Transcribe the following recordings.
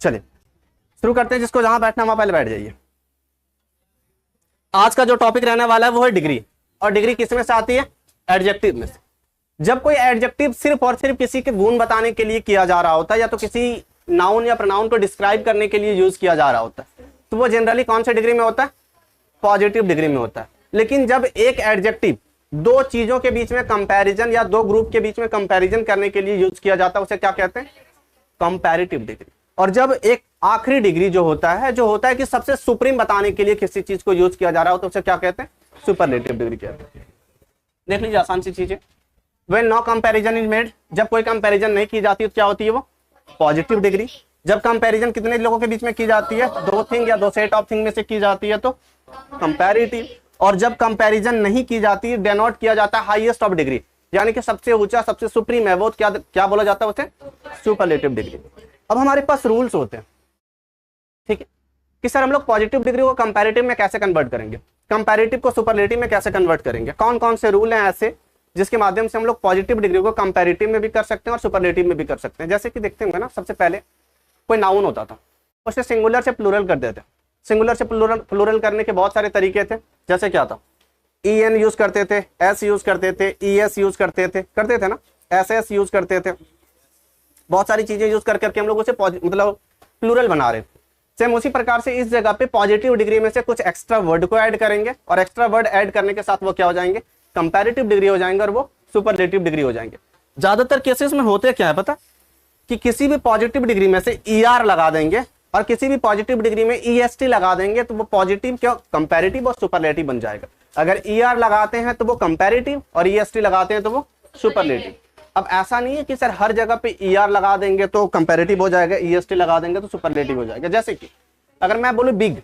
चलिए शुरू करते हैं, जिसको जहां बैठना वहां पहले बैठ जाइए। आज का जो टॉपिक रहने वाला है वो है डिग्री, और डिग्री किस में से आती है? एडजेक्टिव में से। जब कोई एडजेक्टिव सिर्फ और सिर्फ किसी के गुण बताने के लिए किया जा रहा होता है, या तो किसी नाउन या प्रोनाउन को डिस्क्राइब करने के लिए यूज किया जा रहा होता है, तो वो जनरली कौन से डिग्री में होता है? पॉजिटिव डिग्री में होता है। लेकिन जब एक एडजेक्टिव दो चीजों के बीच में कंपैरिजन या दो ग्रुप के बीच में कंपैरिजन करने के लिए यूज किया जाता है, उसे क्या कहते हैं? Comparative degree. और जब एक आखिरी डिग्री जो होता है कि सबसे सुप्रीम बताने के लिए किसी चीज को यूज किया जा रहा हो, तो उसे क्या कहते हैं? सुपरलेटिव डिग्री कहते हैं। देख लीजिए आसान सी चीज है। When no comparison is made, जब कोई कंपैरिजन नहीं की जाती तो क्या होती है वो? Positive degree. जब कंपैरिजन कितने लोगों के बीच में की जाती है? दो थिंग या दो सेट ऑफ थिंग में से की जाती है तो कंपैरेटिव। और जब कंपैरिजन नहीं की जाती, डेनोट किया जाता है हाईएस्ट ऑफ डिग्री, यानी कि सबसे ऊंचा सबसे सुप्रीम है, वो क्या बोला जाता है उसे? Superlative degree. अब हमारे पास रूल्स होते हैं, ठीक है, कि सर हम लोग पॉजिटिव डिग्री को कंपैरेटिव में कैसे कन्वर्ट करेंगे, कंपैरेटिव को सुपरलेटिव में कैसे कन्वर्ट करेंगे, कौन कौन से रूल हैं ऐसे जिसके माध्यम से हम लोग पॉजिटिव डिग्री को कंपैरेटिव में भी कर सकते हैं और सुपरलेटिव में भी कर सकते हैं। जैसे कि देखते होंगे ना, सबसे पहले कोई नाउन होता था, उसे सिंगुलर से प्लूरल कर देते। सिंगुलर से प्लूरल करने के बहुत सारे तरीके थे। जैसे क्या था? EN यूज करते थे, S यूज करते थे, ES यूज करते थे ना, SS यूज करते थे। बहुत सारी चीजें यूज कर करके हम लोग उसे मतलब प्लूरल बना रहे थे। सेम उसी प्रकार से इस जगह पे पॉजिटिव डिग्री में से कुछ एक्स्ट्रा वर्ड को ऐड करेंगे, और एक्स्ट्रा वर्ड ऐड करने के साथ वो क्या हो जाएंगे? कंपैरेटिव डिग्री हो जाएंगे, और वो सुपरलेटिव डिग्री हो जाएंगे। ज्यादातर केसेस में होते क्या है पता? कि किसी भी पॉजिटिव डिग्री में से ER लगा देंगे और किसी भी पॉजिटिव डिग्री में EST लगा देंगे, तो वो पॉजिटिव क्या? कंपैरेटिव और सुपरलेटिव बन जाएगा। अगर ER लगाते हैं तो वो कंपैरेटिव, और EST लगाते हैं तो वो सुपरलेटिव। अब ऐसा नहीं है कि सर हर जगह पे ER लगा देंगे तो कंपैरेटिव हो जाएगा, EST लगा देंगे तो सुपरलेटिव हो जाएगा। जैसे कि अगर मैं बोलूं बिग,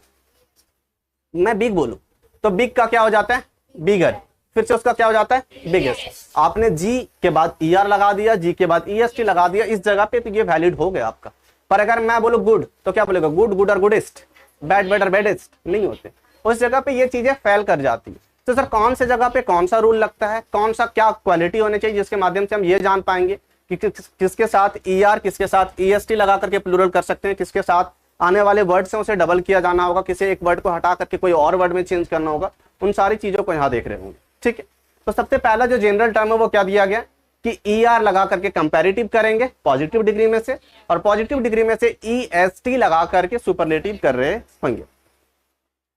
मैं बिग बोलूं तो बिग का क्या हो जाता है? बिगर। फिर से उसका क्या हो जाता है? बिगेस्ट। आपने G के बाद ER लगा दिया, G के बाद EST लगा दिया इस जगह पे, तो ये वैलिड हो गया आपका। पर अगर मैं बोलूं गुड तो क्या बोलेगा? गुड, गुड और गुडेस्ट, बैड, बेटर, बेडेस्ट नहीं होते। उस जगह पे ये चीजें फेल कर जाती है। तो सर कौन से जगह पे कौन सा रूल लगता है, कौन सा क्या क्वालिटी होनी चाहिए जिसके माध्यम से हम ये जान पाएंगे कि किसके साथ ER, किसके साथ EST लगा करके प्लूरल कर सकते हैं, किसके साथ आने वाले वर्ड से उसे डबल किया जाना होगा, किसी एक वर्ड को हटा करके कोई और वर्ड में चेंज करना होगा। उन सारी चीजों को यहाँ देख रहे होंगे, ठीक है। तो सबसे पहला जो जनरल टर्म है वो क्या दिया गया कि ER लगा करके कंपैरेटिव करेंगे पॉजिटिव डिग्री में से, और पॉजिटिव डिग्री में से EST लगा करके सुपरलेटिव कर रहे होंगे,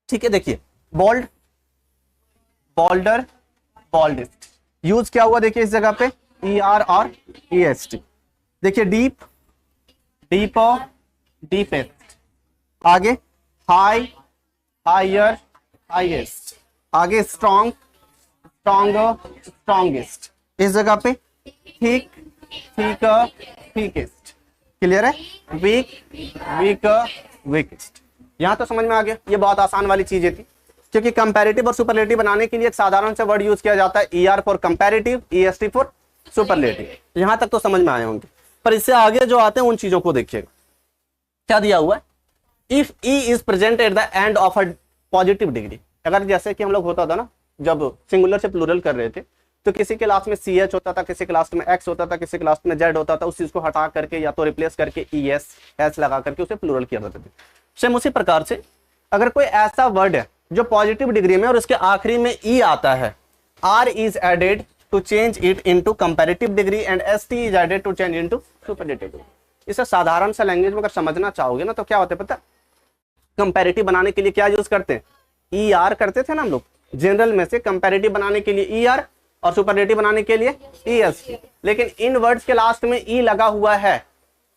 ठीक है। देखिए बोल्ड, बोल्डर, बोल्डेस्ट यूज क्या हुआ? देखिए इस जगह पे ER और EST। देखिए डीप, डीपर, डीपेस्ट। आगे हाई, हायर, हाईएस्ट। आगे स्ट्रॉन्ग, स्ट्रॉन्गर, स्ट्रॉन्गेस्ट। इस जगह पे थिक, थिकर, थिकेस्ट। क्लियर है? Weak, weaker, weakest. यहां तो समझ में आ गया। ये बहुत आसान वाली चीजें थी, क्योंकि कंपैरेटिव और सुपरलेटिव बनाने के लिए एक साधारण से वर्ड यूज किया जाता है, ER for comparative, EST for superlative. यहां तक तो समझ में आए होंगे। पर इससे आगे जो आते हैं उन चीजों को देखिएगा। क्या दिया हुआ है? If E is present at the end of a positive degree. अगर जैसे कि हम लोग होता था ना, जब सिंगुलर से प्लूरल कर रहे थे, तो किसी के लास्ट में CH होता था, किसी के लास्ट में X होता था, किसी के लास्ट में Z होता था। उस चीज को हटा करके या तो रिप्लेस करके ES, S लगा करके उसे प्लूरल किया जाता था। सेम उसी प्रकार से अगर कोई ऐसा वर्ड है जो पॉजिटिव डिग्री में और उसके आखिरी में E आता है, R is added to change it into comparative degree and ST is added to change into superlative degree। इसे साधारण सा लैंग्वेज में अगर समझना चाहोगे ना, तो क्या होता है पता? कंपैरेटिव बनाने के लिए क्या यूज करते हैं? ER करते थे ना हम लोग जनरल में से। कंपैरेटिव बनाने के लिए ER और सुपरलेटिव बनाने के लिए EST। लेकिन इन वर्ड्स के लास्ट में E लगा हुआ है,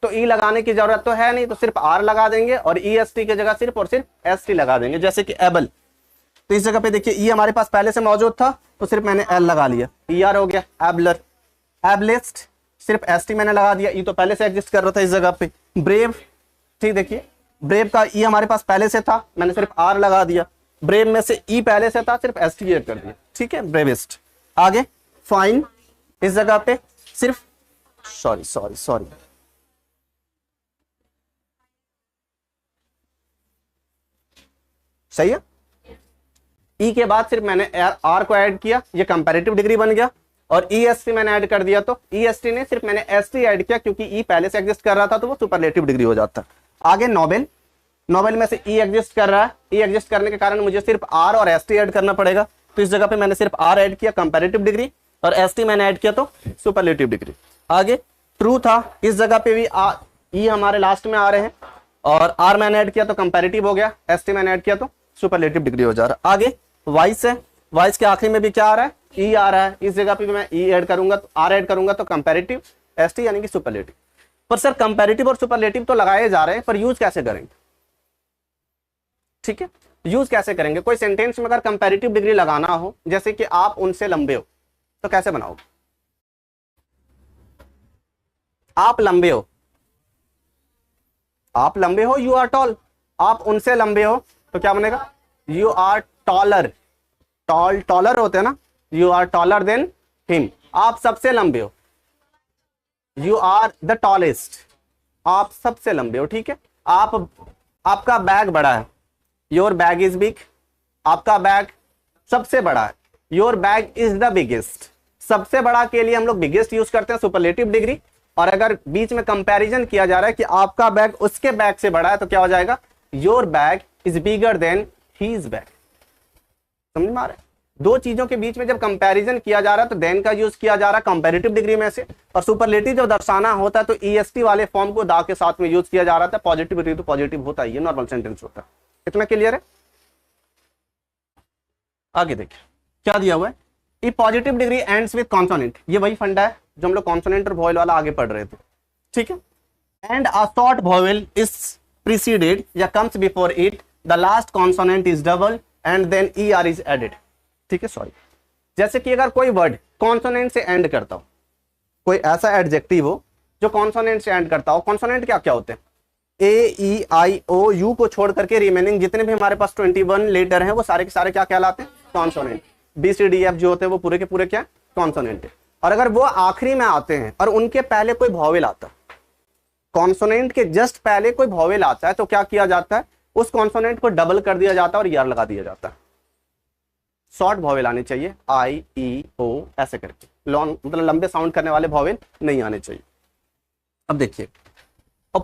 तो E लगाने की जरूरत तो है नहीं, तो सिर्फ R लगा देंगे और EST की जगह सिर्फ और सिर्फ ST लगा देंगे। जैसे कि एबल, तो इस जगह पे देखिए E हमारे पास पहले से मौजूद था, तो सिर्फ मैंने L लगा लिया, ER हो गया। एबलर, एबलिस्ट, सिर्फ ST मैंने लगा दिया, E तो पहले से एग्जिस्ट कर रहा था इस जगह पे। ब्रेव, ठीक, देखिए ब्रेव का E हमारे पास पहले से था, मैंने सिर्फ R लगा दिया। ब्रेव में से E पहले से था, सिर्फ ST ऐड कर दिया, ठीक है, ब्रेवेस्ट। आगे फाइन, इस जगह पे सिर्फ सॉरी सही है। E के बाद सिर्फ मैंने R को ऐड किया, ये कंपैरेटिव डिग्री बन गया। और EST मैंने ऐड कर दिया, तो EST ने सिर्फ मैंने ST ऐड किया, क्योंकि E पहले से एग्जिस्ट कर रहा था, तो वो सुपरलेटिव डिग्री हो जाता। आगे नोबेल, नोबेल में से ई एग्जिस्ट कर रहा है, ई एग्जिस्ट करने के कारण मुझे सिर्फ आर और एस टी ऐड करना पड़ेगा, तो इस जगह पे मैंने सिर्फ आर ऐड किया कंपैरेटिव डिग्री, और एस टी मैंने ऐड किया तो सुपरलेटिव डिग्री। आगे ट्रू था, इस जगह पे भी ई हमारे लास्ट में आ रहे हैं, और आर मैंने ऐड किया तो कंपैरेटिव हो गया, एस टी मैंने ऐड किया तो सुपरलेटिव डिग्री हो जा रहा है। आगे वाइस है, वाइस के आखिरी में भी क्या आ रहा है, ई आ रहा है, इस जगह पे भी मैं ई ऐड करूंगा तो आर ऐड करूंगा तो कंपैरेटिव, एस टी यानी कि सुपरलेटिव। पर सर कंपैरेटिव और सुपरलेटिव तो लगाए जा रहे हैं, पर यूज कैसे करेंगे? ठीक है, यूज कैसे करेंगे? कोई सेंटेंस में अगर कंपैरेटिव डिग्री लगाना हो, जैसे कि आप उनसे लंबे हो, तो कैसे बनाओगे? आप लंबे हो, आप लंबे हो, यू आर टॉल। आप उनसे लंबे हो तो क्या बनेगा? You are taller. Tall taller होते हैं ना, you are taller than him. आप सबसे लंबे हो, यू आर द टॉलेस्ट। आप सबसे लंबे हो, ठीक है। आपका बैग बड़ा है, योर बैग इज बिग। आपका बैग सबसे बड़ा है, your bag is the biggest. सबसे बड़ा के लिए हम लोग बिगेस्ट यूज करते हैं, सुपरलेटिव डिग्री। और अगर बीच में कंपैरिजन किया जा रहा है कि आपका बैग उसके बैग से बड़ा है, तो क्या हो जाएगा? Your bag is bigger than his bag. समझ में आ रहा है? दो चीजों के बीच में जब कंपैरिजन किया जा रहा है तो देन का यूज किया जा रहा है कंपैरेटिव डिग्री में से, और सुपरलेटिव जब दर्शाना होता है तो ईएसटी वाले फॉर्म को दा के साथ में यूज किया जा रहा था। पॉजिटिव डिग्री तो पॉजिटिव होता ही है, नॉर्मल सेंटेंस होता है। इतना क्लियर है? आगे देखिए क्या दिया हुआ है, E positive degree ends with consonant. ये वही फंडा है जो हम लोग कॉन्सोनेंट और वॉवेल वाला आगे पढ़ रहे थे, ठीक है। And a short vowel is preceded या comes before it, the last consonant is double and then E R is added. ठीक है, सॉरी। जैसे कि अगर कोई वर्ड कॉन्सोनेंट से एंड करता हो, कोई ऐसा एडजेक्टिव हो जो कॉन्सोनेंट से एंड करता हो। कॉन्सोनेंट क्या क्या होते हैं? ए ई आई ओ यू को छोड़ करके रिमेनिंग जितने भी हमारे पास 21 लेटर हैं वो सारे के सारे क्या कहलाते हैं? Consonant. B C D F जो होते हैं वो पूरे के पूरे क्या? कॉन्सोनेंट है। और अगर वो आखिरी में आते हैं और उनके पहले कोई वॉवेल आता है, कॉन्सोनेंट के जस्ट पहले कोई वॉवेल आता है, तो क्या किया जाता है? उस कॉन्सोनेंट को डबल कर दिया जाता है और ईआर लगा दिया जाता है। शॉर्ट वॉवेल आने चाहिए, आई ई ओ ऐसे करके, लॉन्ग मतलब लंबे साउंड करने वाले वॉवेल नहीं आने चाहिए। अब देखिए, और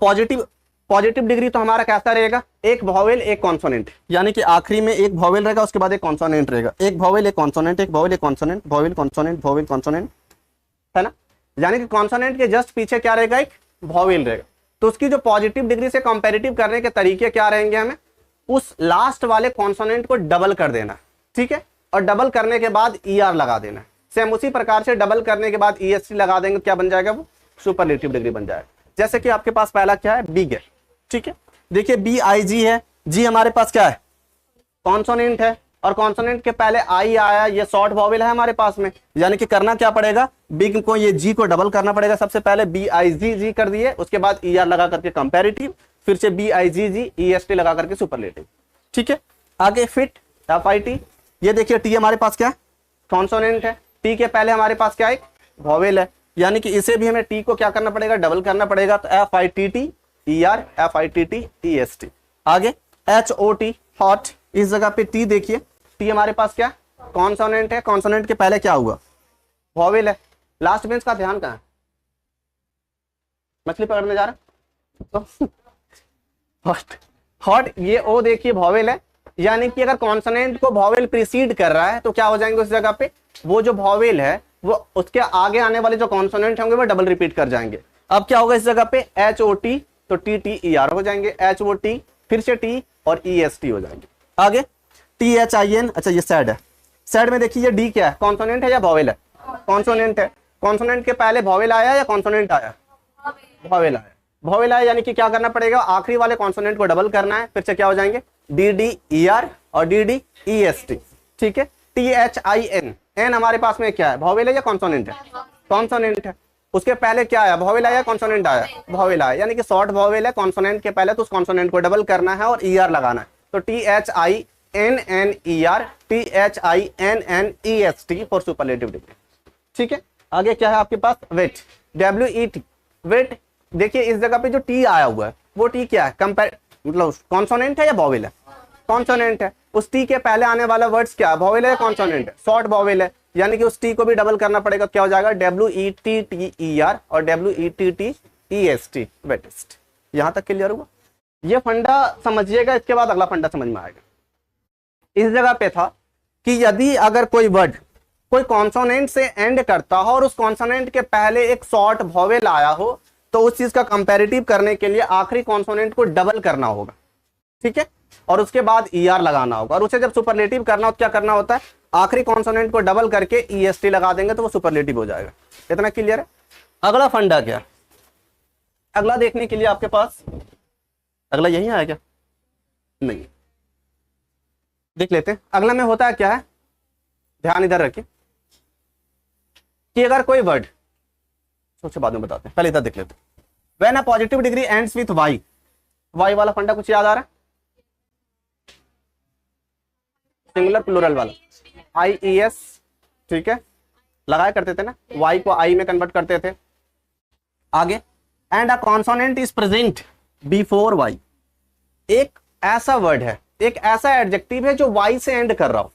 पॉजिटिव डिग्री तो हमारा कैसा रहेगा? एक वॉवेल एक कॉन्सोनेंट, यानी कि आखिरी में एक वॉवेल रहेगा, उसके बाद एक कॉन्सोनेंट रहेगा। एक वॉवेल एक कॉन्सोनेंट, एक वॉवेल एक consonant, vowel consonant, vowel consonant, है ना। यानी कि कॉन्सोनेंट के जस्ट पीछे क्या रहेगा? एक वॉवेल रहेगा। तो उसकी जो पॉजिटिव डिग्री से कंपैरेटिव करने के तरीके क्या रहेंगे? हमें उस लास्ट वाले कॉन्सोनेंट को डबल कर देना, ठीक है, और डबल करने के बाद ई आर लगा देना। सेम उसी प्रकार से डबल करने के बाद ई एस टी लगा देंगे, क्या बन जाएगा? वो सुपरलेटिव डिग्री बन जाएगा। जैसे कि आपके पास पहला क्या है? बिग है, ठीक है। देखिए बी आई जी है, जी हमारे पास क्या है? कॉन्सोनेंट है, और कॉन्सोनेंट के पहले आई आया, ये शॉर्ट वॉवेल है हमारे पास में, यानी कि करना क्या पड़ेगा? बिग को ये जी को डबल करना पड़ेगा। सबसे पहले बी आई जी जी कर दिए, उसके बाद ई आर लगा करके कंपैरेटिव, फिर से B I G G E S T लगा करके सुपरलेटिव, ठीक है। आगे फिट, एफ आई टी, ये देखिए टी हमारे पास क्या है? कॉन्सोनेंट है, टी के पहले हमारे पास क्या है? वॉवेल है, यानी कि इसे भी हमें टी को क्या करना पड़ेगा? डबल करना पड़ेगा। तो F I T T E are, F I T T E S T. आगे एच ओ टी, हॉट, इस जगह पे टी देखिए, टी हमारे पास क्या? कॉन्सोनेंट है, कॉन्सोनेंट के पहले क्या हुआ? वॉवेल है। लास्ट बेंच का ध्यान कहाँ है? मछली पकड़ने जा रहा तो हॉट, हॉट, ये ओ देखिए वॉवेल है, यानी कि अगर कॉन्सोनेंट को वॉवेल प्रीसीड कर रहा है तो क्या हो जाएंगे उस जगह पे? वो जो वॉवेल है वो उसके आगे आने वाले जो कॉन्सोनेंट होंगे वो डबल रिपीट कर जाएंगे। अब क्या होगा इस जगह पे? एच ओ टी, तो टी टी ई आर हो जाएंगे, एच ओ टी फिर से टी और ई एस टी हो जाएंगे। आगे टी एच आई एन, अच्छा ये सैड है। सैड में देखिए ये डी क्या है? कॉन्सोनेंट है या वॉवेल है? कॉन्सोनेंट है। कॉन्सोनेंट के पहले वॉवेल आया या कॉन्सोनेंट आया? वॉवेल आया। वॉवेल आया यानी कि क्या करना पड़ेगा? आखिरी वाले कॉन्सोनेंट को डबल करना है, फिर से क्या हो जाएंगे? डी डी ई आर और D D E S T, ठीक है। T H I N, N हमारे पास में क्या है? वॉवेल है या कॉन्सोनेंट है? कॉन्सोनेंट है। उसके पहले क्या आया? वॉवेल आया, कॉन्सोनेंट आया? वॉवेल आया, यानी कि शॉर्ट वॉवेल है कॉन्सोनेंट के पहले, तो उस कॉन्सोनेंट को डबल करना है और ई आर लगाना है। तो T H I N N E R, T H I N N E S T for superlative degree, ठीक है। आगे क्या है आपके पास? Wet, W E T, wet. देखिए इस जगह पे जो टी आया हुआ है वो टी क्या है? कंपेयर मतलब कॉन्सोनेंट है या वॉवेल है? कॉन्सोनेंट है। उस टी के पहले आने वाला वर्ड्स क्या है? वॉवेल है या कॉन्सोनेंट है? शॉर्ट वॉवेल है, यानी कि उस टी को भी डबल करना पड़ेगा। क्या हो जाएगा? W E T T E R और W E T T E S T, wettest. यहां तक क्लियर हुआ? ये फंडा समझिएगा, इसके बाद अगला फंडा समझ में आएगा। इस जगह पे था कि यदि अगर कोई वर्ड कोई कॉन्सोनेंट से एंड करता हो और उस कॉन्सोनेंट के पहले एक शॉर्ट वॉवेल आया हो, तो उस चीज का कंपैरेटिव करने के लिए आखिरी कॉन्सोनेंट को डबल करना होगा, ठीक है, और उसके बाद ER लगाना होगा। और उसे जब सुपरलेटिव करना हो तो क्या करना होता है, आखिरी कॉन्सोनेंट को डबल करके EST लगा देंगे तो वो सुपरलेटिव हो जाएगा। इतना क्लियर है। अगला फंडा क्या, अगला देखने के लिए आपके पास अगला यही आया क्या, नहीं, देख लेते हैं। अगला में होता है क्या है, ध्यान इधर रखिए कि अगर कोई वर्ड, सोचे बाद में बताते हैं, पहले इधर देख लेते हैं। When a positive degree ends with Y, Y वाला फंडा कुछ याद आ रहा है, सिंगुलर प्लूरल वाला IES, ठीक है, लगाया करते थे ना, वाई को आई में कन्वर्ट करते थे। आगे, and a consonant is present before Y, एक ऐसा वर्ड है, एक ऐसा एडजेक्टिव है जो वाई से एंड कर रहा हो,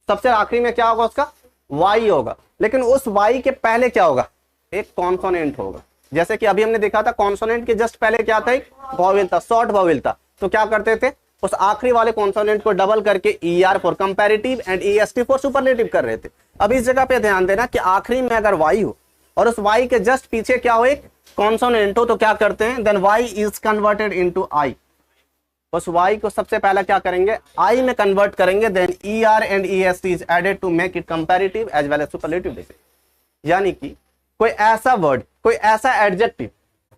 सबसे आखिरी में क्या होगा उसका, वाई होगा, लेकिन उस वाई के पहले क्या होगा, एक कॉन्सोनेंट होगा। जैसे कि अभी हमने देखा था कॉन्सोनेंट के जस्ट पहले क्या था, एक वॉवेल था, शॉर्ट वॉवेल था, तो क्या करते थे, उस आखिरी वाले कॉन्सोनेंट को डबल करके ER for comparative and EST for superlative कर रहे थे। अब इस जगह पे ध्यान देना कि आखिरी में अगर वाई हो और उस वाई के जस्ट पीछे क्या हो, एक कॉन्सोनेंट हो, तो क्या करते हैं, then Y is converted into I, उस वाई को सबसे पहला क्या करेंगे, आई में कन्वर्ट करेंगे, then ER and EST is added to make it comparative as well as superlative degree. यानी कि कोई ऐसा वर्ड, कोई ऐसा एडजेक्टिव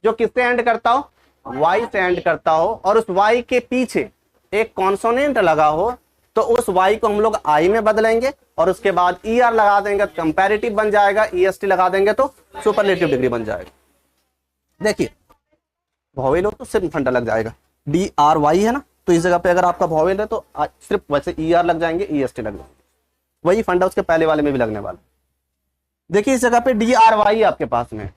जो किससे एंड करता हो, वाई से एंड करता हो, और उस वाई के पीछे एक कॉन्सोनेंट लगा हो, तो उस वाई को हम लोग आई में बदलेंगे और उसके बाद ER लगा देंगे तो कंपैरेटिव बन जाएगा, EST लगा देंगे तो सुपरलेटिव डिग्री बन जाएगा। देखिए वॉवेल हो तो सिर्फ फंडा लग जाएगा, DRY है ना, तो इस जगह पे अगर आपका वॉवेल है तो सिर्फ वैसे ER लग जाएंगे, EST लग जाएंगे, वही फंडा उसके पहले वाले में भी लगने वाला। देखिए इस जगह पे DRY आपके पास में,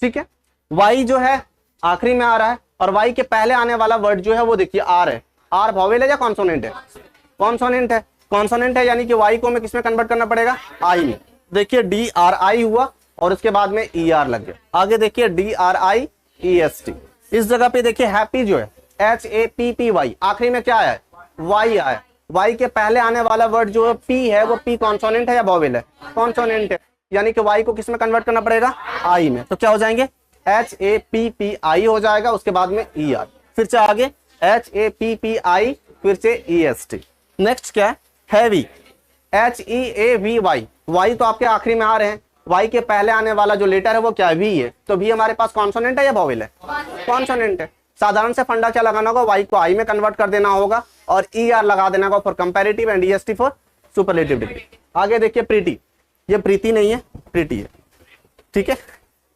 ठीक है, Y जो है आखिरी में आ रहा है और Y के पहले आने वाला वर्ड जो है वो देखिए R है। R वॉवेल है या कॉन्सोनेंट है, कॉन्सोनेंट है, कॉन्सोनेंट है, यानी कि Y को हमें किसमें कन्वर्ट करना पड़ेगा, I में। देखिए DRI हुआ और उसके बाद में ER लग गया। आगे देखिए DRI EST, इस जगह पे देखिए हैप्पी जो है HAPPY, आखिरी में क्या आया है, Y आया। Y के पहले आने वाला वर्ड जो P है वो P कॉन्सोनेंट है या वॉवेल है, कॉन्सोनेंट है, यानी कि Y को किसमें कन्वर्ट करना पड़ेगा, I में, तो क्या हो जाएंगे, HAPPI हो जाएगा, उसके बाद में ER, फिर से आगे HAPPI, फिर से EST। नेक्स्ट क्या है, हैवी, HEAVY, Y तो आपके आखिरी में आ रहे हैं, Y के पहले आने वाला जो लेटर है वो क्या है, V है, तो V हमारे पास कॉन्सोनेंट है या वॉवेल है, कॉन्सोनेंट है। साधारण से फंडा क्या लगाना होगा, Y को I में कन्वर्ट कर देना होगा और ER लगा देना होगा for comparative and EST for superlative degree. आगे देखिए प्रीति, ये प्रीति नहीं है, प्रीति है, ठीक है,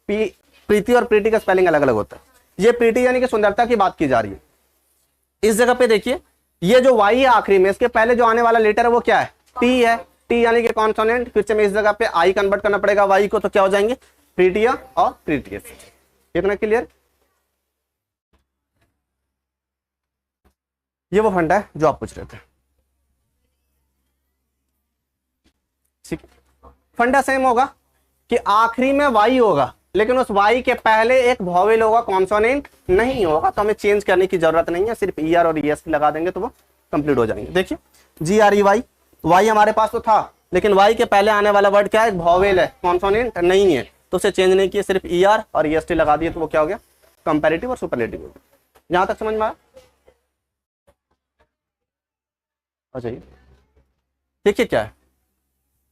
प्रीति और प्रीति का स्पेलिंग अलग अलग होता है। ये प्रीति यानी कि सुंदरता की बात की जा रही है। इस जगह पे देखिए ये जो Y है आखिरी में, इसके पहले जो आने वाला लेटर है वो क्या है, T है, T यानी कि कॉन्सोनेंट, फिर से मैं इस जगह पे I कन्वर्ट करना पड़ेगा Y को, तो क्या हो जाएंगे, प्रीटिया और प्रीटियस। कितना क्लियर, ये वो फंडा है जो आप पूछ रहे थे, ठीक। फंडा सेम होगा कि आखिरी में Y होगा लेकिन उस Y के पहले एक वॉवेल होगा, कॉन्सोनेंट नहीं होगा, तो हमें चेंज करने की जरूरत नहीं है, सिर्फ ER और EST लगा देंगे तो वो कंप्लीट हो जाएंगे। देखिए GREY, Y हमारे पास तो था लेकिन Y के पहले आने वाला वर्ड क्या है, वॉवेल है, कॉन्सोनेंट नहीं है, तो उसे चेंज नहीं किया, सिर्फ ER और EST लगा दिए तो वो क्या हो गया, कंपैरेटिव और सुपरलेटिव हो गया। यहां तक समझ में आया, अच्छा देखिए क्या है,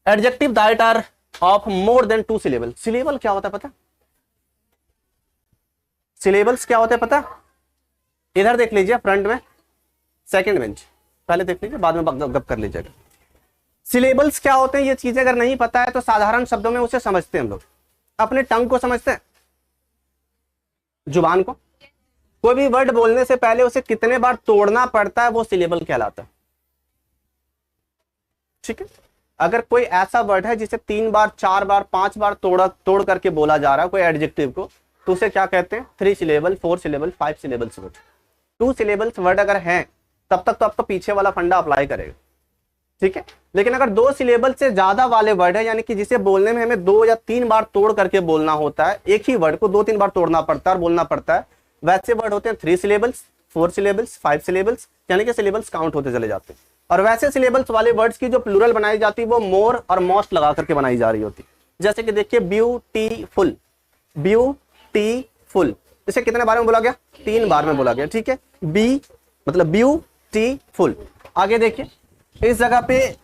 adjective that are of more than 2 syllable. Syllable क्या होता है पता, सिलेबल्स क्या होते हैं पता, इधर देख लीजिए फ्रंट में, सेकंड बेंच, पहले देख लीजिए बाद में गप कर लीजिएगा। सिलेबल्स क्या होते हैं, ये चीजें अगर नहीं पता है तो साधारण शब्दों में उसे समझते हैं हम लोग, अपने टंग को समझते हैं, जुबान को। कोई भी वर्ड बोलने से पहले उसे कितने बार तोड़ना पड़ता है वो सिलेबल कहलाता है, ठीक है। अगर कोई ऐसा वर्ड है जिसे 3 बार 4 बार 5 बार तोड़ करके बोला जा रहा है कोई एडजेक्टिव को, तो उसे क्या कहते हैं, 3 syllable 4 syllable 5 syllables word. 2 syllables word अगर हैं तब तक तो आपको पीछे वाला फंडा अप्लाई करेगा, ठीक है। लेकिन अगर 2 सिलेबल से ज्यादा वाले वर्ड है, यानी कि जिसे बोलने में हमें 2 या 3 बार तोड़ करके बोलना होता है, एक ही वर्ड को 2-3 बार तोड़ना पड़ता है और बोलना पड़ता है, वैसे वर्ड होते हैं 3 सिलेबल्स 4 सिलेबल्स, 5 सिलेबल्स, यानी कि सिलेबल्स काउंट होते चले जाते हैं। और वैसे सिलेबल्स वाले वर्ड्स की जो प्लूरल बनाई जाती है वो मोर और मोस्ट लगा करके बनाई जा रही होती है। जैसे कि देखिए ब्यूटीफुल, ब्यूटीफुल, इसे कितने बार में बोला गया? 3 बार में बोला गया, ठीक है। बी मतलब ब्यूटीफुल। आगे देखिए इस जगह पे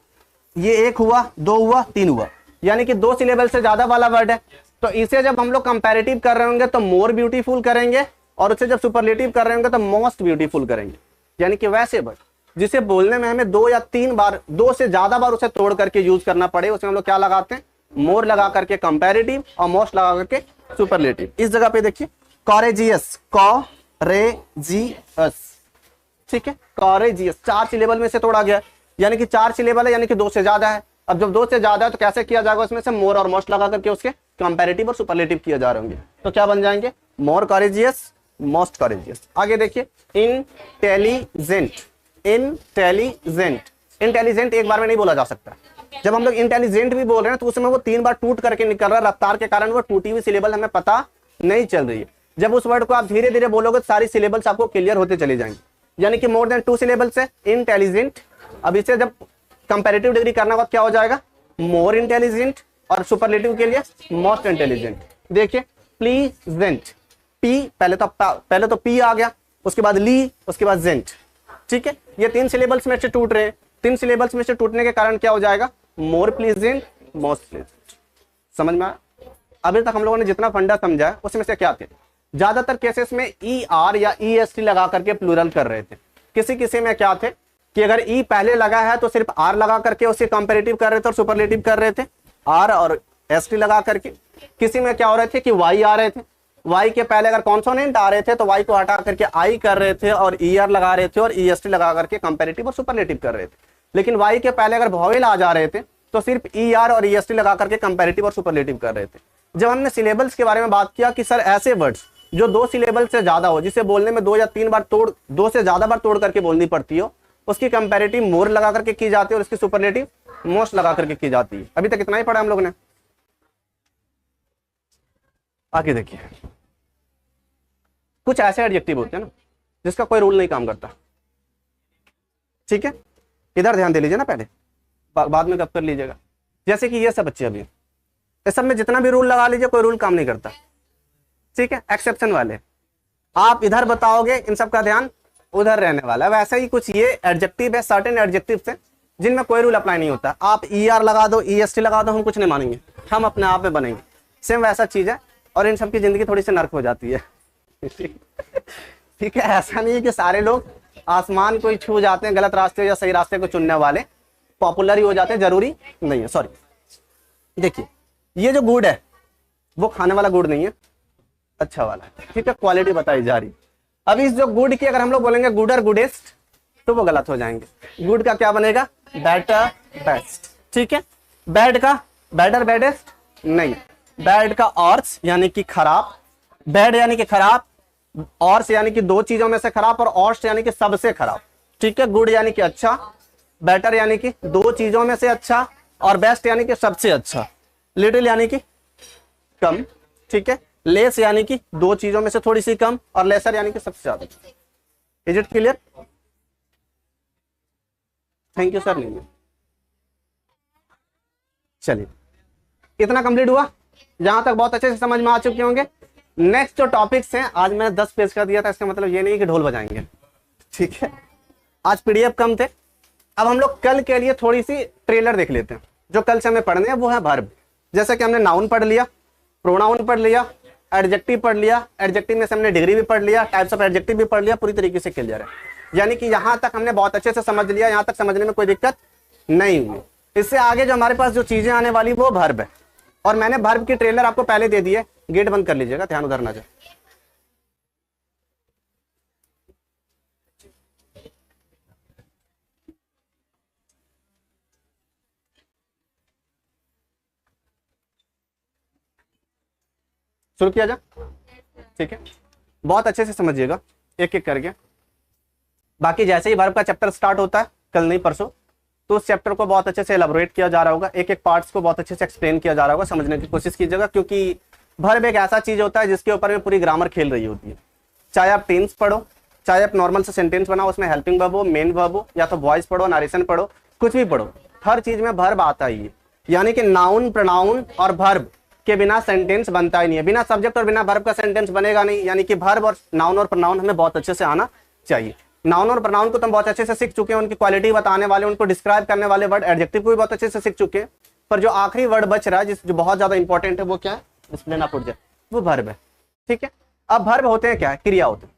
ये 1 हुआ, 2 हुआ, 3 हुआ, यानी कि 2 सिलेबल से ज्यादा वाला वर्ड है। तो इसे जब हम लोग कंपैरेटिव कर रहे होंगे तो मोर ब्यूटीफुल करेंगे, और उसे जब सुपरलेटिव कर रहे होंगे तो मोस्ट ब्यूटीफुल करेंगे। यानी कि वैसे वर्ड जिसे बोलने में हमें 2 या 3 बार, 2 से ज्यादा बार उसे तोड़ करके यूज करना पड़े, उसमें हम लोग क्या लगाते हैं? मोर लगा करके कंपैरेटिव और मोस्ट लगा करके सुपरलेटिव। इस जगह पे देखिए कॉरेजियस, कॉरेजियस, ठीक है, कॉरेजियस 4 सिलेबल में से तोड़ा गया, यानी कि 4 सिलेबल है, यानी कि 2 से ज्यादा है। अब जब 2 से ज्यादा है तो कैसे किया जाएगा? उसमें से मोर और मोस्ट लगा करके उसके कंपैरेटिव और सुपरलेटिव किया जा रहे होंगे, तो क्या बन जाएंगे? मोर कॉरेजियस, मोस्ट कॉरेजियस। आगे देखिए इंटेलिजेंट, इंटेलिजेंट, इंटेलिजेंट एक बार में नहीं बोला जा सकता। जब हम लोग इंटेलिजेंट भी बोल रहे हैं तो उसमें वो 3 बार टूट करके निकल रहा है, रफ्तार के कारण वो टूटी हुई सिलेबल हमें पता नहीं चल रही है। जब उस वर्ड को आप धीरे धीरे बोलोगे तो सारी सिलेबल्स आपको क्लियर होते चले जाएंगे, यानी कि मोर देन 2 सिलेबल्स है इंटेलिजेंट। अब इसे जब कंपैरेटिव डिग्री करना होगा क्या हो जाएगा? मोर इंटेलिजेंट, और सुपरलेटिव के लिए मोस्ट इंटेलिजेंट। देखिए प्लीजेंट, पी पहले तो पी आ गया, उसके बाद ली, उसके बाद जेंट, ठीक है। ये 3 सिलेबल्स में से टूट रहे हैं। 3 सिलेबल्स में से टूटने के कारण क्या हो जाएगा? मोर प्लीजेंट, मोस्ट प्लीजेंट। समझ में आया? अभी तक हम लोगों ने जितना फंडा समझा है उसमें से क्या थे? ज्यादातर केसेस में ई आर या ई एस टी लगा करके प्लूरल कर रहे थे। किसी किसी में क्या थे कि अगर ई पहले लगा है तो सिर्फ आर लगा करके उससे कंपैरेटिव कर रहे थे और सुपरलेटिव कर रहे थे, आर और एस टी लगा करके। किसी में क्या हो रहे थे कि वाई आ रहे थे, वाई के पहले अगर कॉन्सोनेंट आ रहे थे तो वाई को हटा करके आई कर रहे थे और ई आर लगा रहे थे और ई एस टी लगा करके कंपैरेटिव और सुपरलेटिव कर रहे थे। लेकिन वाई के पहले अगर वॉवेल आ जा रहे थे तो सिर्फ ई आर और ई एस टी लगा करके कंपैरेटिव और सुपरलेटिव कर रहे थे। जब हमने सिलेबल्स के बारे में बात किया कि सर ऐसे वर्ड्स जो 2 सिलेबल से ज्यादा हो, जिसे बोलने में 2 या 3 बार 2 से ज्यादा बार तोड़ करके बोलनी पड़ती हो, उसकी कंपैरेटिव मोर लगा करके की जाती है और उसकी सुपरलेटिव मोस्ट लगा करके की जाती है। अभी तक इतना ही पढ़ा हम लोगों ने। आगे देखिए कुछ ऐसे एडजेक्टिव होते हैं ना जिसका कोई रूल नहीं काम करता, ठीक है। इधर ध्यान दे लीजिए ना, पहले बाद में कब कर लीजिएगा। जैसे कि ये सब बच्चे, अभी इस सब में जितना भी रूल लगा लीजिए कोई रूल काम नहीं करता, ठीक है। एक्सेप्शन वाले आप इधर बताओगे, इन सब का ध्यान उधर रहने वाला है। वैसे ही कुछ ये एडजेक्टिव है, सर्टेन एडजेक्टिव है जिनमें कोई रूल अप्लाई नहीं होता। आप ई आर लगा दो, ई एस टी लगा दो, हम कुछ नहीं मानेंगे, हम अपने आप में बनेंगे। सेम वैसा चीज है, और इन सब की जिंदगी थोड़ी सी नर्क हो जाती है ठीक है। ऐसा नहीं है कि सारे लोग आसमान को ही छू जाते हैं, गलत रास्ते या सही रास्ते को चुनने वाले पॉपुलर ही हो जाते हैं, जरूरी नहीं है। सॉरी, देखिए ये जो गुड़ है वो खाने वाला गुड़ नहीं है, अच्छा वाला है, ठीक है। क्वालिटी बताई जा रही। अब इस जो गुड की अगर हम लोग बोलेंगे गुडर, गुडेस्ट, तो वो गलत हो जाएंगे। गुड का क्या बनेगा? बेटर, बेस्ट, ठीक है। बैड का बेटर, बेडेस्ट नहीं। बैड का ऑर्स यानी कि खराब, बैड यानी कि खराब, ऑर्स यानी कि 2 चीजों में से खराब, और ऑर्स यानी कि सबसे खराब, ठीक है। गुड यानी कि अच्छा, बेटर यानी कि 2 चीजों में से अच्छा, और बेस्ट यानी कि सबसे अच्छा। लिटिल यानी कि कम, ठीक है। लेस यानी कि 2 चीजों में से थोड़ी सी कम, और लेसर यानी कि सबसे ज्यादा। Is it clear? Thank you sir. नहीं, चलिए इतना कंप्लीट हुआ, जहां तक बहुत अच्छे से समझ में आ चुके होंगे। नेक्स्ट जो टॉपिक्स हैं, आज मैंने 10 पेज कर दिया था, इसका मतलब ये नहीं कि ढोल बजाएंगे, ठीक है। आज पीडीएफ कम थे। अब हम लोग कल के लिए थोड़ी सी ट्रेलर देख लेते हैं। जो कल से हमें पढ़ने हैं वो है वर्ब। जैसे कि हमने नाउन पढ़ लिया, प्रोनाउन पढ़ लिया, एडजेक्टिव पढ़ लिया, एडजेक्टिव में से हमने डिग्री भी पढ़ लिया, टाइप्स ऑफ एडजेक्टिव भी पढ़ लिया, पूरी तरीके से क्लियर है। यानी कि यहां तक हमने बहुत अच्छे से समझ लिया, यहां तक समझने में कोई दिक्कत नहीं हुई। इससे आगे जो हमारे पास जो चीजें आने वाली वो वर्ब है, और मैंने वर्ब की ट्रेलर आपको पहले दे दी है। गेट बंद कर लीजिएगा, ध्यान उधर ना जाए। शुरू किया जा, ठीक है। बहुत अच्छे से समझिएगा एक एक करके। बाकी जैसे ही वर्ब का चैप्टर स्टार्ट होता है, कल नहीं परसों, तो उस चैप्टर को बहुत अच्छे से एलाबोरेट किया जा रहा होगा, एक एक पार्ट्स को बहुत अच्छे से एक्सप्लेन किया जा रहा होगा, समझने की कोशिश कीजिएगा। क्योंकि वर्ब एक ऐसा चीज होता है जिसके ऊपर में पूरी ग्रामर खेल रही होती है। चाहे आप टेंस पढ़ो, चाहे आप नॉर्मल से सेंटेंस बनाओ, उसमें हेल्पिंग वर्ब हो, मेन वर्ब हो, या तो वॉइस पढ़ो, नरेशन पढ़ो, कुछ भी पढ़ो, हर चीज में वर्ब आता ही है। यानी कि नाउन, प्रोनाउन और वर्ब के बिना सेंटेंस बनता ही नहीं है। बिना सब्जेक्ट और बिना वर्ब का सेंटेंस बनेगा नहीं। यानी कि वर्ब और नाउन और प्रोनाउन हमें बहुत अच्छे से आना चाहिए। नाउन और प्रोनाउन को तो हम बहुत अच्छे से सीख चुके हैं, उनकी क्वालिटी बताने वाले, उनको डिस्क्राइब करने वाले वर्ड एडजेक्टिव को भी बहुत अच्छे से सीख चुके हैं। पर जो आखिरी वर्ड बच रहा है, जो बहुत ज्यादा इंपॉर्टेंट है, वो क्या है? डिसिप्लिन ऑफ ऑब्जेक्ट, वो वर्ब है। ठीक है, अब वर्ब होते हैं क्या? क्रिया होते हैं।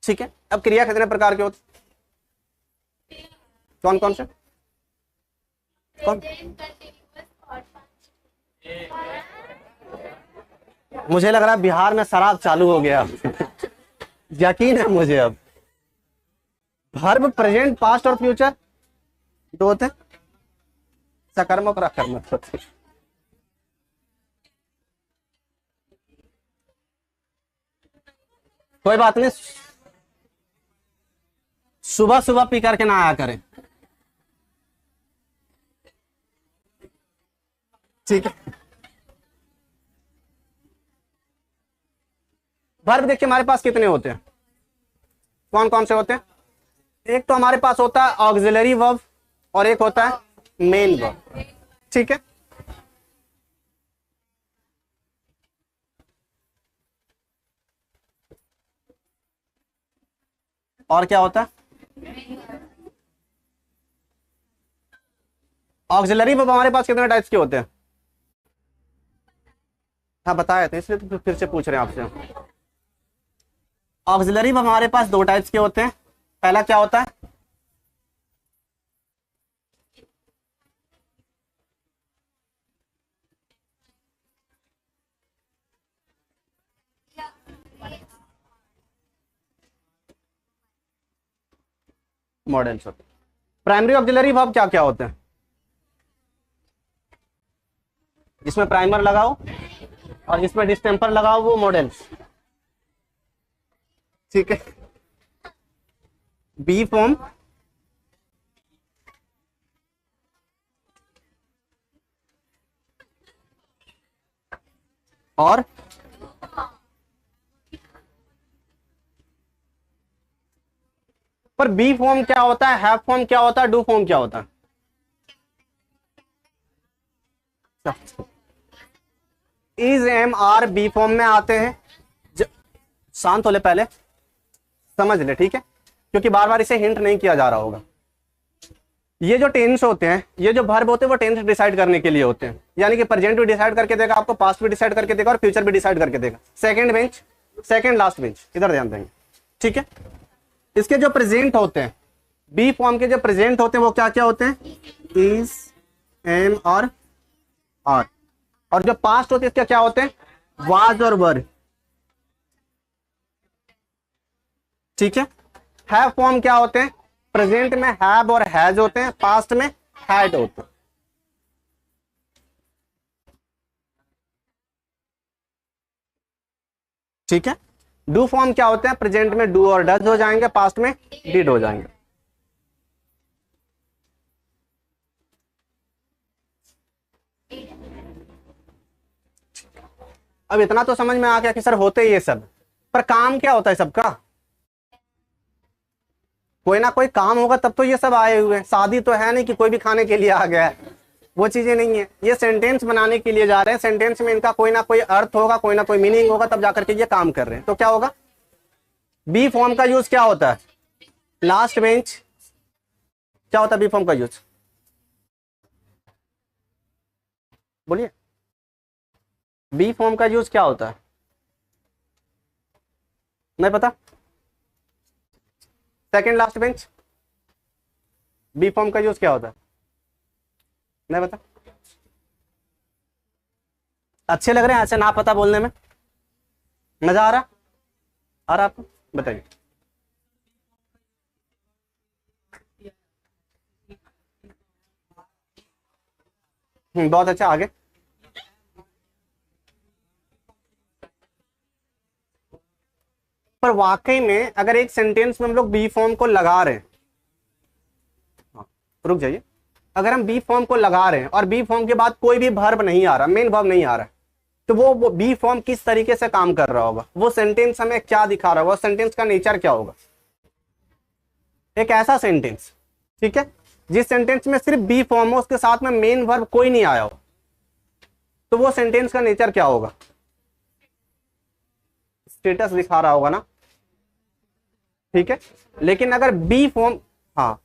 ठीक है, अब क्रिया कितने प्रकार के होते हैं? कौन कौन से? कौन? मुझे लग रहा है बिहार में शराब चालू हो गया यकीन है मुझे। अब वर्ब प्रेजेंट, पास्ट और फ्यूचर दो होते हैं, सकर्मक और अकर्मक होते हैं। कोई बात नहीं, सुबह सुबह पी करके ना आया करें। ठीक है, वर्ब देखिए हमारे पास कितने होते हैं, कौन कौन से होते हैं? एक तो हमारे पास होता है ऑक्सिलरी वर्ब और एक होता है मेन वर्ब। ठीक है, और क्या होता है? ऑक्सिलरी वर्ब हमारे पास कितने टाइप्स के होते हैं? हाँ बताया था, इसलिए तो फिर से पूछ रहे हैं आपसे। ऑक्सिलरी वर्ब हमारे पास दो टाइप्स के होते हैं। पहला क्या होता है? मॉडल्स होते हैं। प्राइमरी ऑक्सिलरी वर्ब क्या क्या होते हैं? जिसमें प्राइमर लगाओ और जिसमें डिस्टेम्पर लगाओ वो मॉडल्स। ठीक है, बी फॉर्म, और पर बी फॉर्म क्या होता है, हैव फॉर्म क्या होता है, डू फॉर्म क्या होता है? Is, am, are be form में आते हैं। शांत हो ले, पहले समझ ले, ठीक है, क्योंकि बार बार इसे हिंट नहीं किया जा रहा होगा। ये जो टेंस होते हैं, ये जो वर्ब होते हैं, वो टेंस डिसाइड करने के लिए होते हैं। यानी कि प्रेजेंट भी डिसाइड करके देगा आपको, पास्ट भी डिसाइड करके देगा और फ्यूचर भी डिसाइड करके देगा। Second bench, second last bench, इधर ध्यान देंगे। ठीक है, इसके जो प्रेजेंट होते हैं, बी फॉर्म के जो प्रेजेंट होते हैं, वो क्या क्या होते हैं? इज, एम और आर। और जो पास्ट होते हैं इसके क्या होते हैं? वाज और वर। ठीक है, हैव फॉर्म क्या होते हैं? प्रेजेंट में हैव और हैज होते हैं, पास्ट में हैड होते हैं। ठीक है, डू फॉर्म क्या होते हैं? प्रेजेंट में डू और डज हो जाएंगे, पास्ट में डिड हो जाएंगे। अब इतना तो समझ में आ गया कि सर होते ही ये सब, पर काम क्या होता है सबका? कोई ना कोई काम होगा तब तो ये सब आए हुए हैं। शादी तो है नहीं कि कोई भी खाने के लिए आ गया है, वो चीजें नहीं है। ये सेंटेंस बनाने के लिए जा रहे हैं, सेंटेंस में इनका कोई ना कोई अर्थ होगा, कोई ना कोई मीनिंग होगा, तब जाकर के ये काम कर रहे हैं। तो क्या होगा? बी फॉर्म का यूज क्या होता है? Last bench. क्या होता है बी फॉर्म का यूज? बोलिए, बी फॉर्म का यूज क्या होता है? नहीं पता? Second last bench, be form का यूज क्या होता है? नहीं पता? अच्छे लग रहे हैं ऐसे ना पता बोलने में? मजा आ रहा आपको? बताइए। बहुत अच्छा, आगे। पर वाकई में अगर एक सेंटेंस में हम लोग बी फॉर्म को लगा रहे हैं, रुक जाइए, अगर हम बी फॉर्म को लगा रहे हैं और बी फॉर्म के बाद कोई भी वर्ब नहीं आ रहा, मेन वर्ब नहीं आ रहा, तो वो बी फॉर्म किस तरीके से काम कर रहा होगा, वो सेंटेंस हमें क्या दिखा रहा होगा, सेंटेंस का नेचर क्या होगा। एक ऐसा सेंटेंस, ठीक है, जिस सेंटेंस में सिर्फ बी फॉर्म हो, उसके साथ में मेन वर्ब कोई नहीं आया हो, तो वो सेंटेंस का नेचर क्या होगा, स्टेटस दिखा रहा होगा ना, ठीक है। लेकिन अगर बी फॉर्म, हाँ,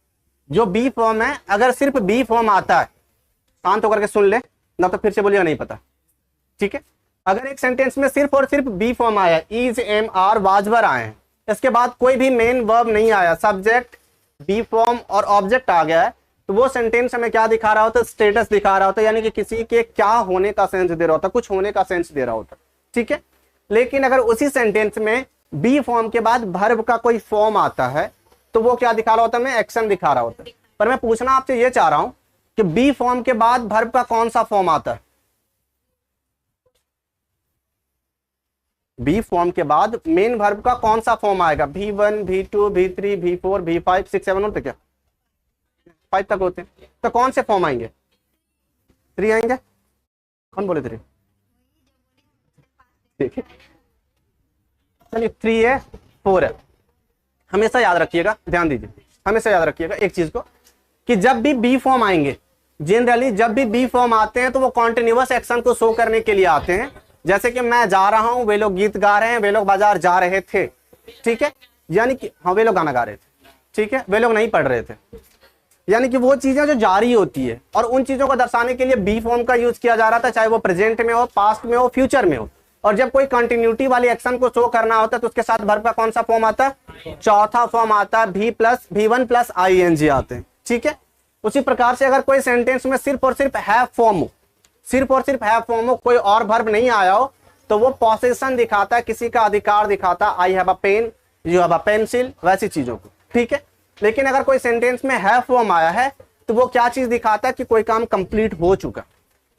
जो बी फॉर्म है, अगर सिर्फ बी फॉर्म आता है, शांत होकर के सुन ले, ना तो फिर से बोलिएगा नहीं पता, ठीक है। अगर एक सेंटेंस में सिर्फ और सिर्फ बी फॉर्म आया, इज, एम, आर, वाज, वर आए हैं, इसके बाद कोई भी मेन वर्ब नहीं आया, सब्जेक्ट, बी फॉर्म और ऑब्जेक्ट आ गया है, तो वो सेंटेंस हमें क्या दिखा रहा होता है, स्टेटस दिखा रहा होता है, यानी कि किसी के क्या होने का सेंस दे रहा होता, कुछ होने का सेंस दे रहा होता, ठीक है। लेकिन अगर उसी सेंटेंस में बी फॉर्म के बाद वर्ब का कोई फॉर्म आता है, तो वो क्या दिखा रहा होता है, मैं एक्शन दिखा रहा होता है। पर मैं पूछना आपसे ये चाह रहा हूं कि बी फॉर्म के बाद वर्ब का कौन सा फॉर्म आता है, बी फॉर्म के बाद मेन वर्ब का कौन सा फॉर्म आएगा, V1, V2, V3, V4, V5, 6, 7 होते क्या, 5 तक होते हैं, तो कौन से फॉर्म आएंगे, 3 आएंगे, कौन बोले 3, ठीक है, चलिए 3 है, 4 है। हमेशा याद रखिएगा, ध्यान दीजिए, हमेशा याद रखिएगा एक चीज को, कि जब भी बी फॉर्म आएंगे, जनरली जब भी बी फॉर्म आते हैं तो वो कॉन्टिन्यूअस एक्शन को शो करने के लिए आते हैं। जैसे कि मैं जा रहा हूं, वे लोग गीत गा रहे हैं, वे लोग बाजार जा रहे थे, ठीक है, यानी कि हाँ वे लोग गाना गा रहे थे, ठीक है, वे लोग नहीं पढ़ रहे थे, यानी कि वो चीजें जो जारी होती है, और उन चीजों को दर्शाने के लिए बी फॉर्म का यूज किया जा रहा था, चाहे वो प्रेजेंट में हो, पास्ट में हो, फ्यूचर में हो। और जब कोई कंटिन्यूटी वाली एक्शन को शो करना होता है तो उसके साथ वर्ब का कौन सा फॉर्म आता है, चौथा फॉर्म आता है, V1 प्लस ING आते हैं, ठीक है। उसी प्रकार से अगर कोई सेंटेंस में सिर्फ और सिर्फ हैव फॉर्म हो, सिर्फ और सिर्फ हैव फॉर्म हो, कोई और वर्ब नहीं आया हो, तो वो पोसेशन दिखाता है, किसी का अधिकार दिखाता है, I have a pen, you have a pencil, वैसी चीजों को, ठीक है। लेकिन अगर कोई सेंटेंस में हैव फॉर्म आया है, तो वो क्या चीज दिखाता है कि कोई काम कंप्लीट हो चुका,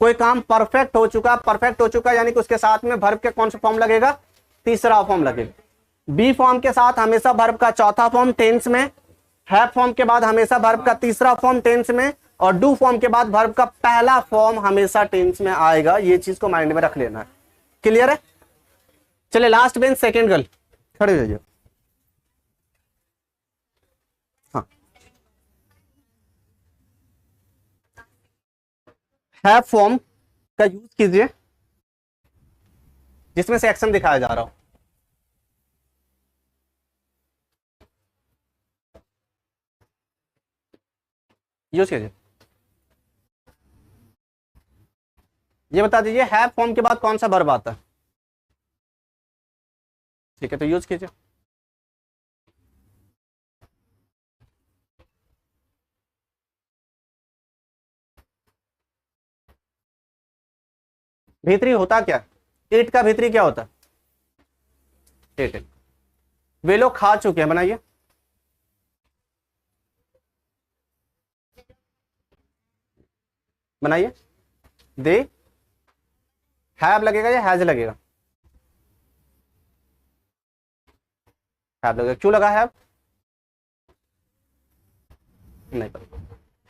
कोई काम परफेक्ट हो चुका, परफेक्ट हो चुका, यानी कि उसके साथ में वर्ब के कौन सा फॉर्म लगेगा, तीसरा फॉर्म लगेगा। बी फॉर्म के साथ हमेशा वर्ब का चौथा फॉर्म टेंस में, हैव फॉर्म के बाद हमेशा वर्ब का तीसरा फॉर्म टेंस में, और डू फॉर्म के बाद वर्ब का पहला फॉर्म हमेशा टेंस में आएगा। ये चीज को माइंड में रख लेना है, क्लियर है। चलिए लास्ट बेंच सेकेंड गर्ल, खड़े हो जाइए। हाँ, हैव फॉर्म का यूज कीजिए जिसमें से एक्शन दिखाया जा रहा हो। यूज कीजिए। ये बता दीजिए हैव फॉर्म के बाद कौन सा वर्ब आता है, ठीक है, तो यूज कीजिए। भीतरी होता क्या, ईट का भीतरी क्या होता है, ईट। वे लोग खा चुके हैं, बनाइए। बनाइए। दे हैव लगेगा या हैज लगेगा, हैव लगेगा, क्यों लगा हैव, नहीं पता।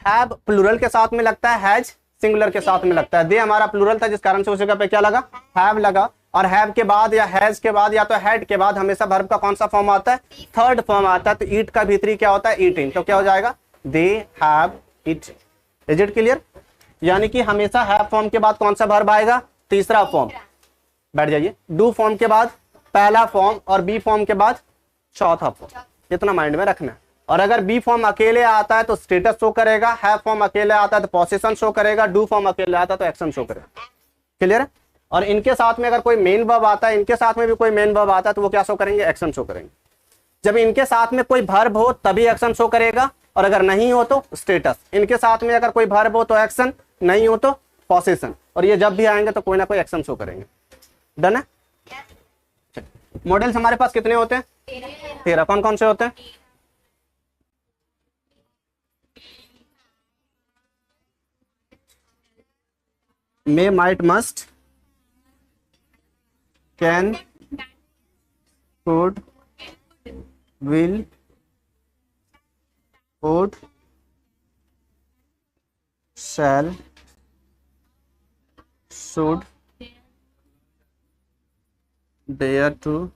हैव प्लूरल के साथ में लगता है, हैज सिंगुलर के साथ में लगता है। दे हमारा प्लूरल था, जिस कारण से उस जगह पे क्या लगा, हैव लगा। और हैव के बाद या हैज के बाद या तो हैड के बाद हमेशा वर्ब का कौन सा फॉर्म आता है, थर्ड फॉर्म आता है। तो ईट का भीतरी क्या होता है, ईटिंग, तो क्या हो जाएगा, they have it. Is it clear. यानी कि हमेशा हैव फॉर्म के बाद कौन सा वर्ब आएगा, तीसरा फॉर्म। बैठ जाइए। डू फॉर्म के बाद पहला फॉर्म, और बी फॉर्म के बाद चौथा फॉर्म, इतना माइंड में रखना है। और अगर बी फॉर्म अकेले आता है तो स्टेटस शो करेगा, हैव फॉर्म अकेले आता है तो पोजीशन शो करेगा, डू फॉर्म अकेले आता है तो एक्शन शो करेगा। क्लियर है। और इनके साथ में अगर कोई मेन वर्ब आता है, इनके साथ में भी कोई मेन वर्ब आता है तो वो क्या शो करेंगे, एक्शन शो करेंगे। जब इनके साथ में कोई वर्ब हो तभी एक्शन शो करेगा, और अगर नहीं हो तो स्टेटस। इनके साथ में अगर कोई वर्ब हो तो एक्शन, नहीं हो तो पोजीशन। और ये जब भी आएंगे तो कोई ना कोई एक्शन शो करेंगे। डन है। मॉडल्स हमारे पास कितने होते हैं, 13। कौन कौन से होते हैं, may, might, must, can, could, will, would, shall, should, dare to,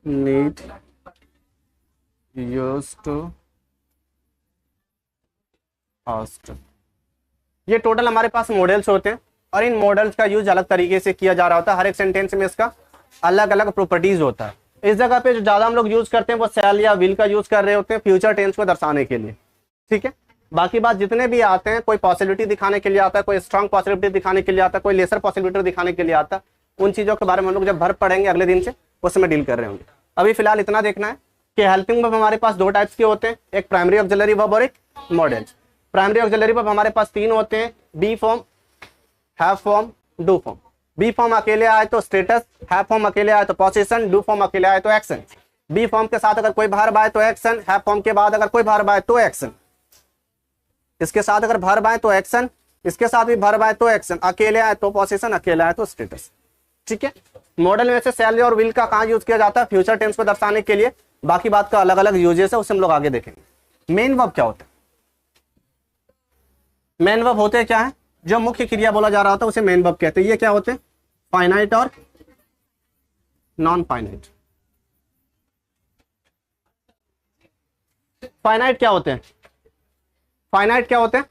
need, use to, हॉस्ट। ये टोटल हमारे पास मॉडल्स होते हैं और इन मॉडल्स का यूज अलग तरीके से किया जा रहा होता है। हर एक सेंटेंस में इसका अलग अलग प्रॉपर्टीज होता है। इस जगह पे जो ज्यादा हम लोग यूज करते हैं वो शैल या विल का यूज कर रहे होते हैं फ्यूचर टेंस को दर्शाने के लिए, ठीक है। बाकी बात जितने भी आते हैं, कोई पॉसिबिलिटी दिखाने के लिए आता है, कोई स्ट्रांग पॉसिबिलिटी दिखाने के लिए आता है, कोई लेसर पॉसिबिलिटी दिखाने के लिए आता है, उन चीजों के बारे में हम लोग जब भर पढ़ेंगे अगले दिन से उसमें डील कर रहे होंगे। अभी फिलहाल इतना देखना है कि हेल्पिंग वर्ब हमारे पास दो टाइप्स के होते हैं, एक प्राइमरी ऑक्सिलरी वर्ब और एक मॉडल। प्राइमरी ऑक्सिलरी वर्ब हमारे पास तीन होते हैं, be form, have form, do form. Be form अकेले आए तो स्टेटस, हैव फॉर्म अकेले आए तो पोजीशन, डू फॉर्म अकेले आए तो एक्शन। बी फॉर्म के साथ अगर कोई वर्ब आए तो एक्शन, हैव फॉर्म के बाद अगर कोई वर्ब आए तो एक्शन, इसके साथ अगर वर्ब आए तो एक्शन, इसके साथ भी वर्ब आए तो एक्शन, अकेले आए तो पोजीशन, अकेले आए तो स्टेटस, ठीक है। मॉडल में से शैल और विल का कहाँ यूज किया जाता है? फ्यूचर टेंस को दर्शाने के लिए। बाकी बात का अलग अलग यूजेस है, उसे हम लोग आगे देखेंगे। मेन वर्ब क्या होता है? मेन वर्ब होते क्या है? जो मुख्य क्रिया बोला जा रहा होता है उसे मेन वर्ब कहते हैं। ये क्या होते हैं? फाइनाइट और नॉन फाइनाइट। फाइनाइट क्या होते हैं? फाइनाइट क्या होते हैं?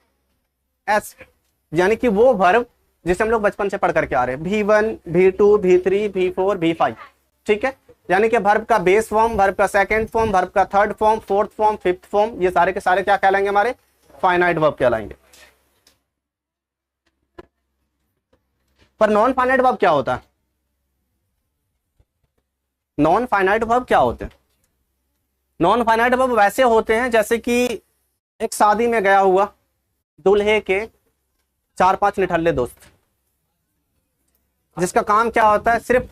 एस, यानी कि वो वर्ब जिसे हम लोग बचपन से पढ़ करके आ रहे हैं, V1, V2, V3, V4, V5, ठीक है। यानी कि वर्ब का बेस फॉर्म, वर्ब का सेकंड फॉर्म, वर्ब का third form, fourth form, fifth form, ये सारे के सारे क्या कहलाएंगे? हमारे फाइनाइट वर्ब कहलाएंगे। पर नॉन फाइनाइट वर्ब क्या होता है? नॉन फाइनाइट वर्ब क्या होते हैं? नॉन फाइनाइट वर्ब वैसे होते हैं जैसे कि एक शादी में गया हुआ दूल्हे के 4-5 निठल्ले दोस्त, जिसका काम क्या होता है? सिर्फ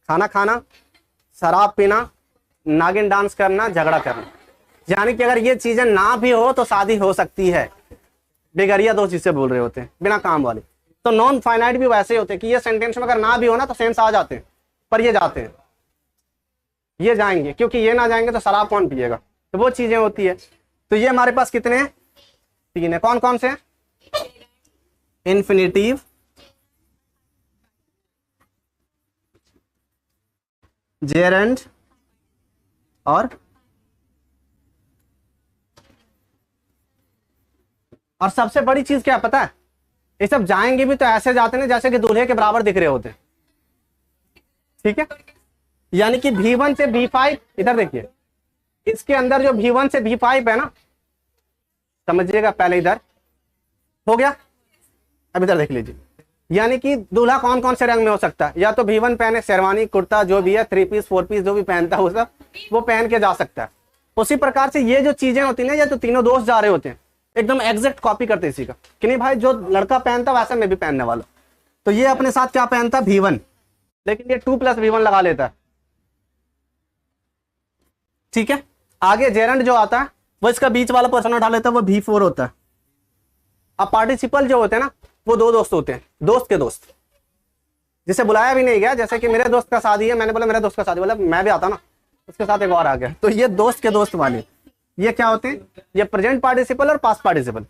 खाना खाना, शराब पीना, नागिन डांस करना, झगड़ा करना। यानी कि अगर ये चीजें ना भी हो तो शादी हो सकती है। बेगरिया दोस्त जिससे बोल रहे होते हैं, बिना काम वाले। तो नॉन फाइनाइट भी वैसे होते हैं कि ये सेंटेंस में अगर ना भी हो ना तो सेंस आ जाते हैं, पर ये जाते हैं, ये जाएंगे, क्योंकि ये ना जाएंगे तो शराब कौन पिएगा। तो वो चीजें होती है। तो ये हमारे पास कितने हैं? 3 है। कौन कौन से हैं? इन्फिनिटिव, जेरेंड और सबसे बड़ी चीज क्या पता है? ये सब जाएंगे भी तो ऐसे जाते हैं जैसे कि दूल्हे के बराबर दिख रहे होते हैं, ठीक है। यानी कि V1 से V5, इधर देखिए, इसके अंदर जो V1 से V5 है ना, समझिएगा। पहले इधर हो गया, अब इधर देख लीजिए। यानी कि दूल्हा कौन कौन से रंग में हो सकता है? या तो V1 पहने, शेरवानी, कुर्ता, जो भी है, 3 पीस 4 पीस जो भी पहनता है वो सब वो पहन के जा सकता है। उसी प्रकार से ये जो चीजें होती है, ये तो तीनों दोस्त जा रहे होते हैं, एकदम एग्जैक्ट कॉपी करते इसी का, कि नहीं भाई जो लड़का पहनता वैसा मैं भी पहनने वाला। तो ये अपने साथ क्या पहनता? V1, लेकिन ये 2+V1 लगा लेता है, ठीक है। आगे जेरेंड जो आता है वो इसका बीच वाला पर्सन उठा लेता है, वो V4 होता है। अब पार्टिसिपल जो होते हैं ना, वो 2 दोस्त होते हैं, दोस्त के दोस्त, जिसे बुलाया भी नहीं गया। जैसे कि मेरे दोस्त का शादी है, मैंने बोला मेरे दोस्त का शादी, बोला मैं भी आता ना, उसके साथ एक और आ गया। तो ये दोस्त के दोस्त वाले, ये क्या होते हैं? ये प्रेजेंट पार्टिसिपल और पास्ट पार्टिसिपल।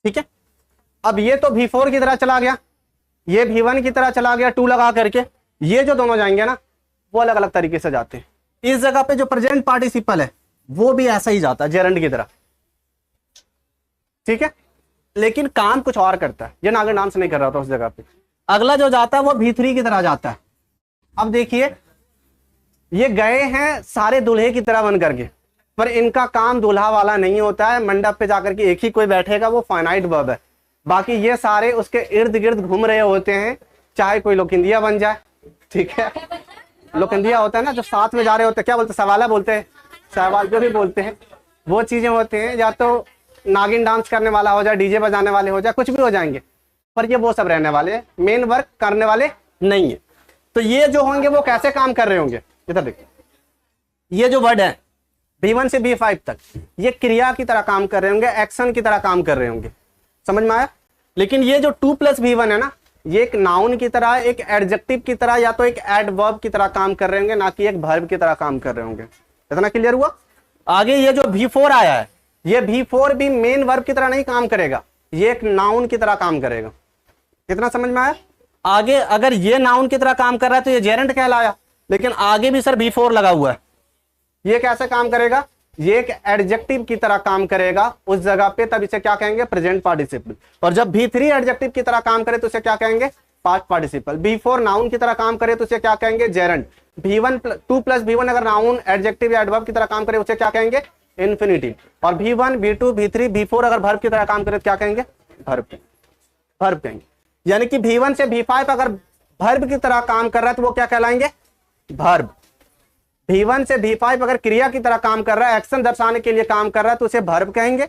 ठीक है। अब ये तो V4 की तरह चला गया, ये V1 की तरह चला गया 2 लगा करके। ये जो दोनों जाएंगे ना, वो अलग अलग तरीके से जाते हैं। इस जगह पे जो प्रेजेंट पार्टिसिपल है वो भी ऐसा ही जाता है, जेरेंड की तरह, ठीक है। लेकिन काम कुछ और करता है, ये नागिन डांस नहीं कर रहा था उस जगह पे। अगला जो जाता है वो V3 की तरह जाता है। अब देखिए, ये गए हैं सारे दूल्हे की तरह बन करके, पर इनका काम दूल्हा वाला नहीं होता है। मंडप पे जाकर के एक ही कोई बैठेगा, वो फाइनाइट वर्ब है। बाकी ये सारे उसके इर्द गिर्द घूम रहे होते हैं, चाहे कोई लोकिंदिया बन जाए, ठीक है। लोकिंदिया होता है ना, जो साथ में जा रहे होते हैं, क्या बोलते हैं? सवाला बोलते हैं, सहवाल जो भी बोलते हैं, वो चीजें होते हैं। या तो नागिन डांस करने वाला हो जाए, डीजे बजाने वाले हो जाए, कुछ भी हो जाएंगे, पर ये वो सब रहने वाले हैं, मेन वर्क करने वाले नहीं है। तो ये जो होंगे वो कैसे काम कर रहे होंगे? इधर देखिए, ये जो वर्ड है V1 से V5 तक, ये क्रिया की तरह काम कर रहे होंगे, एक्शन की तरह काम कर रहे होंगे, समझ में आया। लेकिन ये जो 2+V1 है ना, ये एक नाउन की तरह, एक एडजेक्टिव की तरह या तो एक एडवर्ब की तरह काम कर रहे होंगे, ना कि एक वर्ब की तरह काम कर रहे होंगे। इतना क्लियर हुआ? आगे ये जो V4 आया है, ये V4 भी मेन वर्ब की तरह नहीं काम करेगा, ये एक नाउन की तरह काम करेगा। कितना समझ में आया? आगे अगर ये नाउन की तरह काम कर रहा है तो ये जेरेंट कहलाया, लेकिन आगे भी सर V4 लगा हुआ है, ये कैसे काम करेगा? ये एक एडजेक्टिव की तरह काम करेगा उस जगह पे, तब इसे क्या कहेंगे? Present participle. और जब V3 एडजेक्टिव की तरह काम करे तो इसे क्या कहेंगे? Past participle. V4 नाउन की तरह काम करे तो उसे क्या कहेंगे? जेरेंट। V1 2 + V1 अगर नाउन एडजेक्टिव या एडवर्ब की तरह काम करे उसे क्या कहेंगे? इन्फिनिटिव। और V1 V2 V3 V4 अगर वर्ब की तरह काम करे तो क्या कहेंगे? वर्ब। वर्ब कहेंगे। यानी कि V1 से V5 अगर वर्ब की तरह काम कर रहा है तो वो क्या कहलाएंगे? वर्ब। V1 से V5 अगर क्रिया की तरह काम कर रहा है, एक्शन दर्शाने के लिए काम कर रहा है तो उसे वर्ब कहेंगे।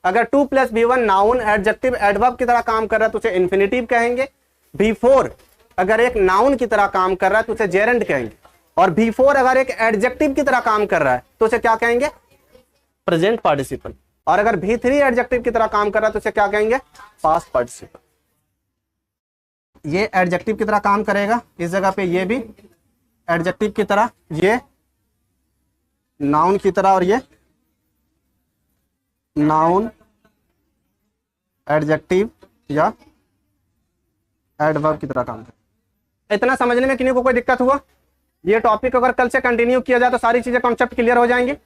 अगर 2 + V1 नाउन एडजेक्टिव एडवर्ब की तरह काम कर रहा है तो उसे इन्फिनिटिव कहेंगे। V4 अगर एक नाउन की तरह काम कर रहा है तो उसे जेरेंट कहेंगे। और V4 अगर एक एडजेक्टिव की तरह काम कर रहा है तो उसे क्या कहेंगे? Present participle. और अगर V3 एडजेक्टिव की तरह काम कर रहा है तो उसे क्या कहेंगे? Past participle. ये एडजेक्टिव की तरह काम करेगा इस जगह पे, ये भी एडजेक्टिव की तरह, ये नाउन की तरह, और ये नाउन एडजेक्टिव या एडवर्ब की तरह काम करे। इतना समझने में किन्हीं को कोई दिक्कत हुआ? ये टॉपिक अगर कल से कंटिन्यू किया जाए तो सारी चीजें कॉन्सेप्ट क्लियर हो जाएंगे।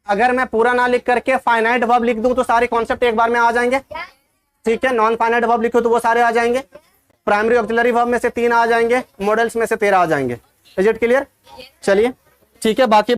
अगर मैं पूरा ना लिख करके फाइनाइट वर्ब लिख दूं तो सारे कॉन्सेप्ट एक बार में आ जाएंगे, ठीक है। नॉन फाइनाइट वर्ब लिखो तो वो सारे आ जाएंगे। प्राइमरी ऑक्सिलरी वर्ब में से 3 आ जाएंगे, मॉडल्स में से 13 आ जाएंगे। Is it clear? चलिए ठीक है, बाकी